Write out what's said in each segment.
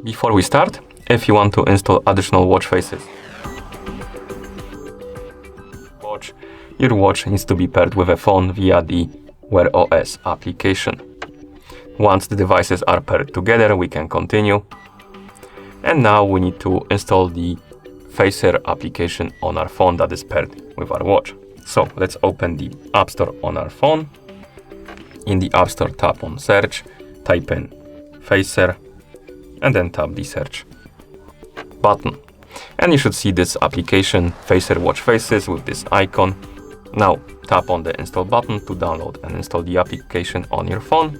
Before we start, if you want to install additional watch faces, your watch needs to be paired with a phone via the Wear OS application. Once the devices are paired together, we can continue. And now we need to install the Facer application on our phone that is paired with our watch. So let's open the App Store on our phone. In the App Store, tap on Search, type in Facer, and then tap the Search button. And you should see this application, Facer Watch Faces, with this icon. Now tap on the Install button to download and install the application on your phone.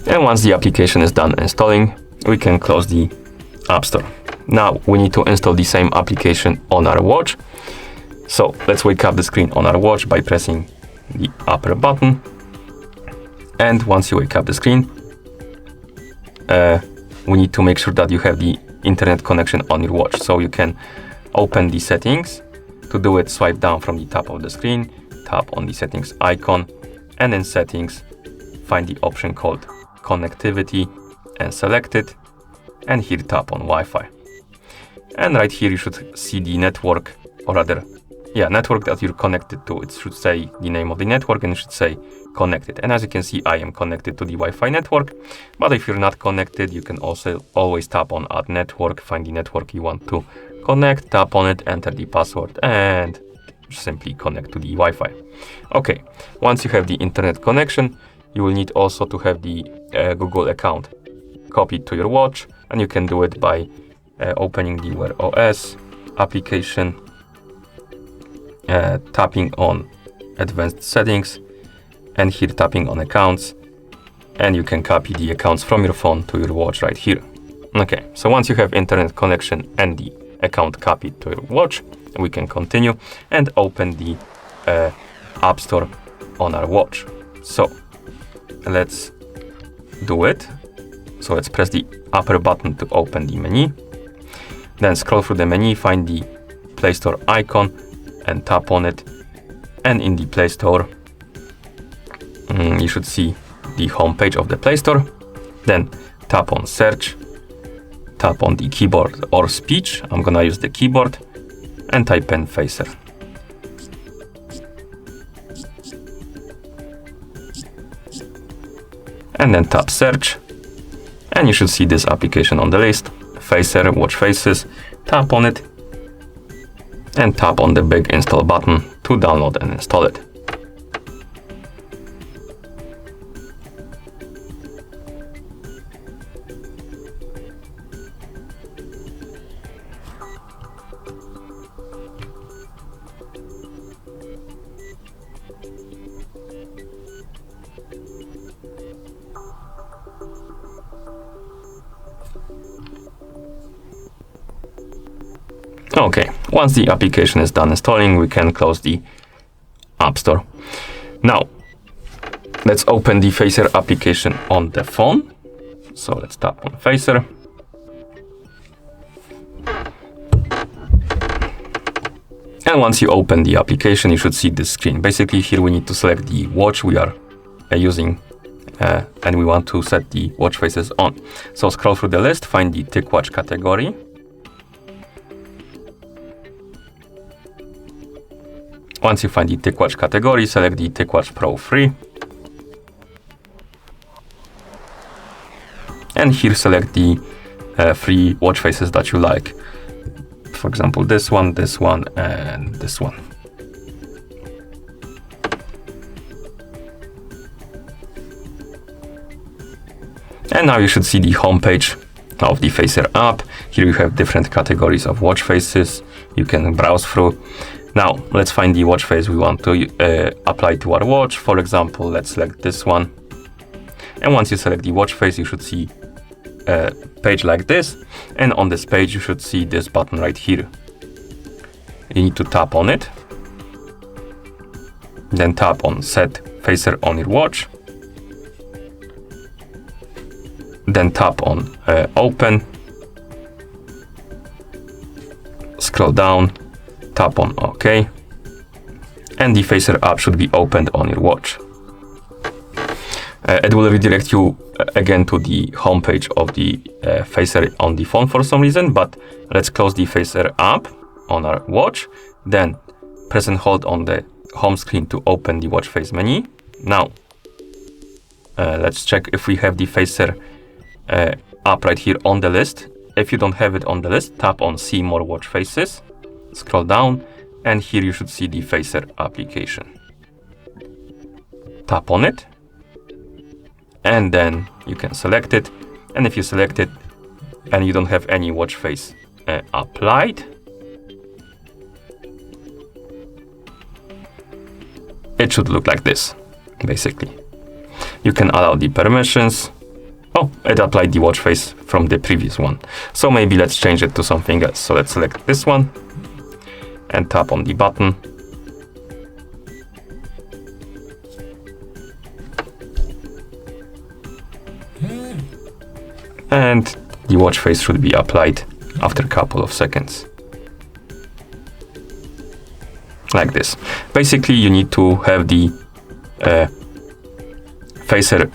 And once the application is done installing, we can close the App Store. Now we need to install the same application on our watch. So let's wake up the screen on our watch by pressing the upper button. And once you wake up the screen, we need to make sure that you have the internet connection on your watch. So you can open the settings. To do it, swipe down from the top of the screen, tap on the settings icon, and in settings, find the option called connectivity and select it, and here tap on Wi-Fi. And right here you should see the network, or rather, network that you're connected to. It should say the name of the network and it should say connected. And as you can see, I am connected to the Wi-Fi network. But if you're not connected, you can also always tap on Add Network, find the network you want to connect, tap on it, enter the password, and simply connect to the Wi-Fi. Okay, once you have the internet connection, you will need also to have the Google account copied to your watch, and you can do it by opening the Wear OS application, tapping on Advanced Settings, and here tapping on Accounts, and you can copy the accounts from your phone to your watch right here. Okay, so once you have internet connection and the account copied to your watch, we can continue and open the App Store on our watch. So let's do it. So let's press the upper button to open the menu. Then scroll through the menu, find the Play Store icon and tap on it. And in the Play Store, you should see the home page of the Play Store. Then tap on Search, tap on the keyboard or speech. I'm gonna use the keyboard and type in Facer. And then tap Search, and you should see this application on the list, Facer Watch Faces. Tap on it, and tap on the big install button to download and install it. Okay, once the application is done installing, we can close the App Store. Now, let's open the Facer application on the phone. So let's tap on Facer. And once you open the application, you should see this screen. Basically, here we need to select the watch we are using, and we want to set the watch faces on. So scroll through the list, find the TicWatch category. Once you find the TicWatch category, select the TicWatch Pro 3. And here select the 3 watch faces that you like. For example, this one, and this one. And now you should see the home page of the Facer app. Here you have different categories of watch faces you can browse through. Now, let's find the watch face we want to apply to our watch. For example, let's select this one. And once you select the watch face, you should see a page like this. And on this page, you should see this button right here. You need to tap on it. Then tap on Set Facer on your watch. Then tap on Open. Scroll down, tap on OK. And the Phaser app should be opened on your watch. It will redirect you again to the home page of the Phaser on the phone for some reason, but let's close the Phaser app on our watch. Then press and hold on the home screen to open the watch face menu. Now, let's check if we have the Phaser app right here on the list. If you don't have it on the list, tap on See More Watch Faces, scroll down, and here you should see the Phaser application. Tap on it, and then you can select it. And if you select it and you don't have any watch face applied, it should look like this, basically. You can allow the permissions. Oh, it applied the watch face from the previous one. So maybe let's change it to something else. So let's select this one and tap on the button. And the watch face should be applied after a couple of seconds. Like this. Basically, you need to have the Phaser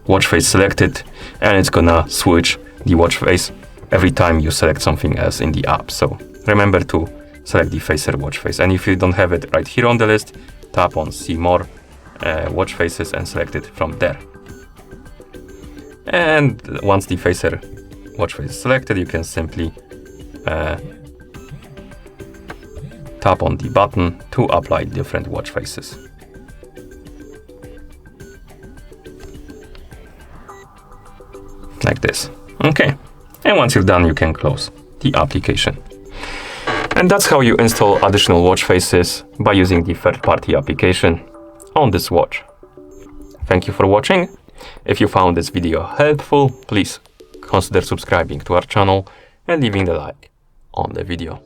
watch face selected, and it's gonna switch the watch face every time you select something else in the app. So remember to select the Phaser watch face. And if you don't have it right here on the list, tap on See More Watch Faces and select it from there. And once the Phaser watch face is selected, you can simply tap on the button to apply different watch faces. Like this. Okay. And once you're done, you can close the application. And that's how you install additional watch faces by using the third-party application on this watch. Thank you for watching. If you found this video helpful, please consider subscribing to our channel and leaving a like on the video.